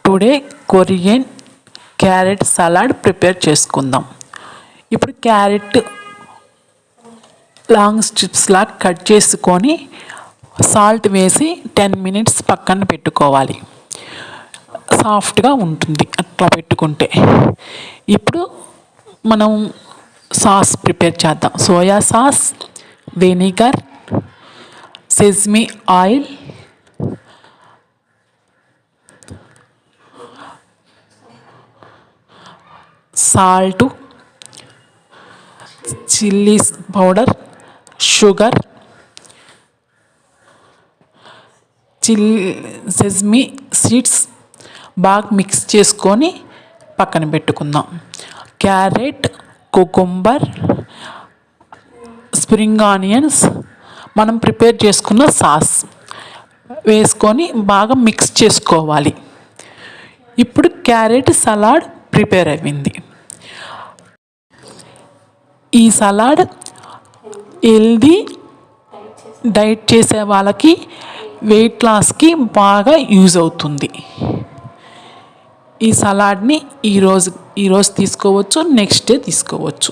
Today Korean carrot salad prepare చేసుకుందాం. ఇప్పుడు carrot long strips లాగా కట్ చేసుకొని సాల్ట్ వేసి 10 మినిట్స్ పక్కన పెట్టుకోవాలి. సాఫ్ట్గా ఉంటుంది అట్లా పెట్టుకుంటే. ఇప్పుడు మనం సాస్ ప్రిపేర్ చేద్దాం. Soya sauce, vinegar, sesame oil, salt, chilli powder, sugar, sesame seeds బాగా మిక్స్ చేసుకొని పక్కన పెట్టుకుందాం. క్యారెట్, కుకుంబర్, స్ప్రింగ్ ఆనియన్స్, మనం ప్రిపేర్ చేసుకున్న సాస్ వేసుకొని బాగా మిక్స్ చేసుకోవాలి. ఇప్పుడు క్యారెట్ సలాడ్ ప్రిపేర్ అయింది. ఈ సలాడ్ హెల్దీ డైట్ చేసే వాళ్ళకి, వెయిట్ లాస్కి బాగా యూజ్ అవుతుంది. ఈ సలాడ్ని ఈరోజు తీసుకోవచ్చు, నెక్స్ట్ డే తీసుకోవచ్చు.